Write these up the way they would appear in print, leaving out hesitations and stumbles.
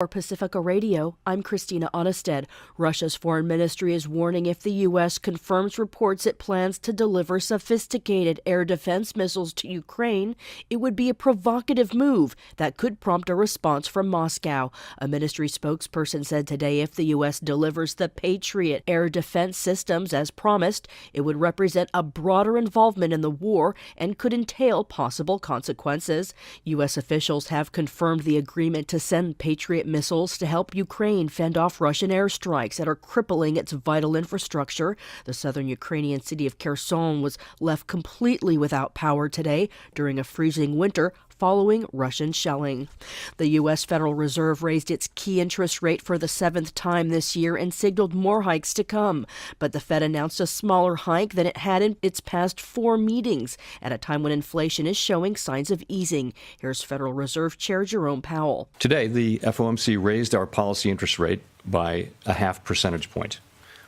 For Pacifica Radio, I'm Christina Onnested. Russia's foreign ministry is warning if the U.S. confirms reports it plans to deliver sophisticated air defense missiles to Ukraine, it would be a provocative move that could prompt a response from Moscow. A ministry spokesperson said today if the U.S. delivers the Patriot air defense systems as promised, it would represent a broader involvement in the war and could entail possible consequences. U.S. officials have confirmed the agreement to send Patriot missiles to help Ukraine fend off Russian airstrikes that are crippling its vital infrastructure. The southern Ukrainian city of Kherson was left completely without power today during a freezing winter following Russian shelling. The U.S. Federal Reserve raised its key interest rate for the 7th time this year and signaled more hikes to come. But the Fed announced a smaller hike than it had in its past 4 meetings at a time when inflation is showing signs of easing. Here's Federal Reserve Chair Jerome Powell. Today, the FOMC raised our policy interest rate by a 0.5 percentage point.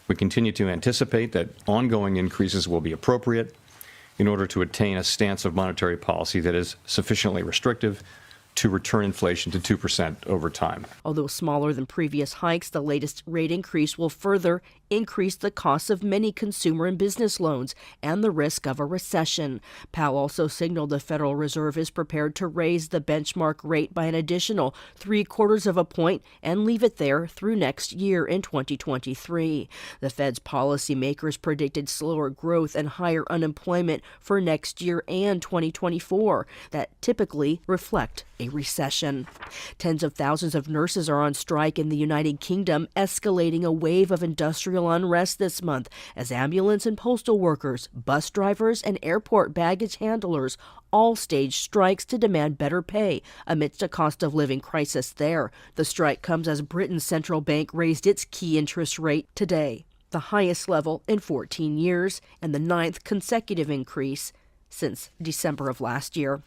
We continue to anticipate that ongoing increases will be appropriate in order to attain a stance of monetary policy that is sufficiently restrictive to return inflation to 2% over time. Although smaller than previous hikes, the latest rate increase will further increase the costs of many consumer and business loans and the risk of a recession. Powell also signaled the Federal Reserve is prepared to raise the benchmark rate by an additional 0.75 of a point and leave it there through next year in 2023. The Fed's policymakers predicted slower growth and higher unemployment for next year and 2024 that typically reflect a recession. Tens of thousands of nurses are on strike in the United Kingdom, escalating a wave of industrial unrest this month as ambulance and postal workers, bus drivers, and airport baggage handlers all staged strikes to demand better pay amidst a cost of living crisis there. The strike comes as Britain's central bank raised its key interest rate today, the highest level in 14 years and the 9th consecutive increase since December of last year.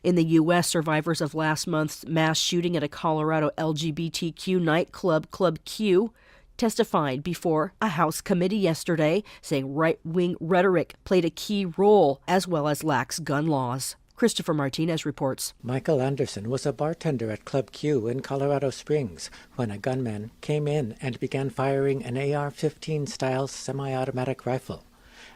In the U.S., survivors of last month's mass shooting at a Colorado LGBTQ nightclub, Club Q, testified before a House committee yesterday, saying right-wing rhetoric played a key role as well as lax gun laws. Christopher Martinez reports. Michael Anderson was a bartender at Club Q in Colorado Springs when a gunman came in and began firing an AR-15 style semi-automatic rifle.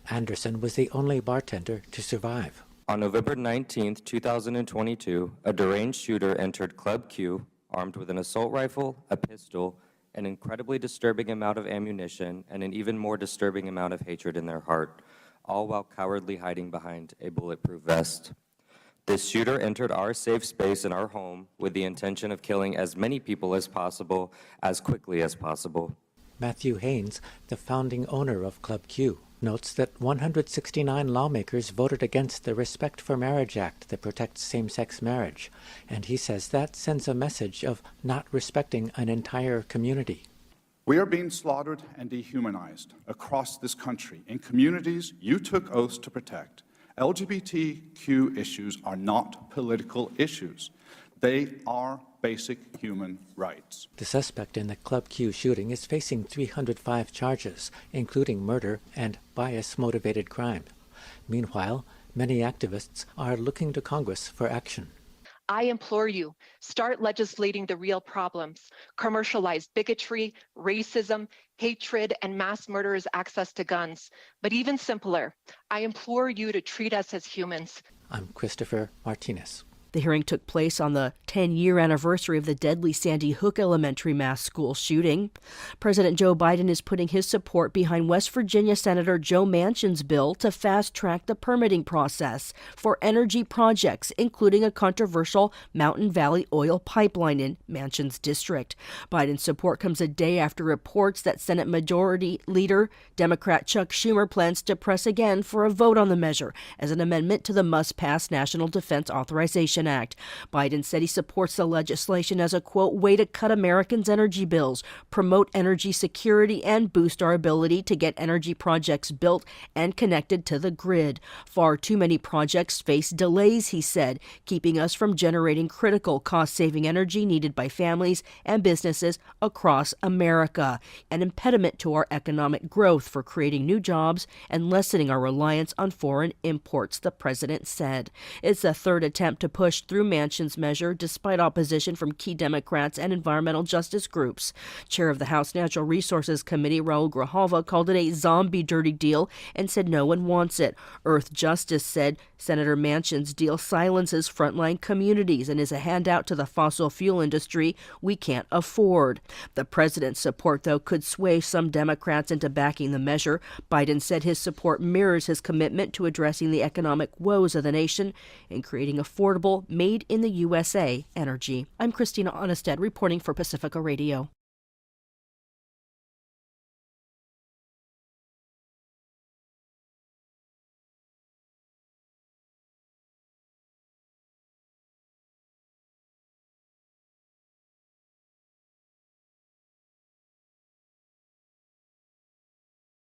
Anderson was the only bartender to survive. On November 19, 2022, a deranged shooter entered Club Q armed with an assault rifle, a pistol, an incredibly disturbing amount of ammunition, and an even more disturbing amount of hatred in their heart, all while cowardly hiding behind a bulletproof vest. This shooter entered our safe space in our home with the intention of killing as many people as possible, as quickly as possible. Matthew Haynes, the founding owner of Club Q, notes that 169 lawmakers voted against the Respect for Marriage Act that protects same-sex marriage, and he says that sends a message of not respecting an entire community. We are being slaughtered and dehumanized across this country in communities you took oaths to protect. LGBTQ issues are not political issues. They are basic human rights. The suspect in the Club Q shooting is facing 305 charges, including murder and bias-motivated crime. Meanwhile, many activists are looking to Congress for action. I implore you, start legislating the real problems. Commercialize bigotry, racism, hatred, and mass murderers' access to guns. But even simpler, I implore you to treat us as humans. I'm Christopher Martinez. The hearing took place on the 10-year anniversary of the deadly Sandy Hook Elementary mass school shooting. President Joe Biden is putting his support behind West Virginia Senator Joe Manchin's bill to fast-track the permitting process for energy projects, including a controversial Mountain Valley oil pipeline in Manchin's district. Biden's support comes a day after reports that Senate Majority Leader Democrat Chuck Schumer plans to press again for a vote on the measure as an amendment to the must-pass National Defense Authorization Act. Biden said he supports the legislation as a, quote, way to cut Americans' energy bills, promote energy security, and boost our ability to get energy projects built and connected to the grid. Far too many projects face delays, he said, keeping us from generating critical cost-saving energy needed by families and businesses across America, an impediment to our economic growth for creating new jobs and lessening our reliance on foreign imports, the president said. It's the third attempt to push pushed through Manchin's measure despite opposition from key Democrats and environmental justice groups. Chair of the House Natural Resources Committee, Raul Grijalva, called it a zombie dirty deal and said no one wants it. Earth Justice said Senator Manchin's deal silences frontline communities and is a handout to the fossil fuel industry we can't afford. The president's support, though, could sway some Democrats into backing the measure. Biden said his support mirrors his commitment to addressing the economic woes of the nation and creating affordable, made in the USA energy. I'm Christina Onnested reporting for Pacifica Radio.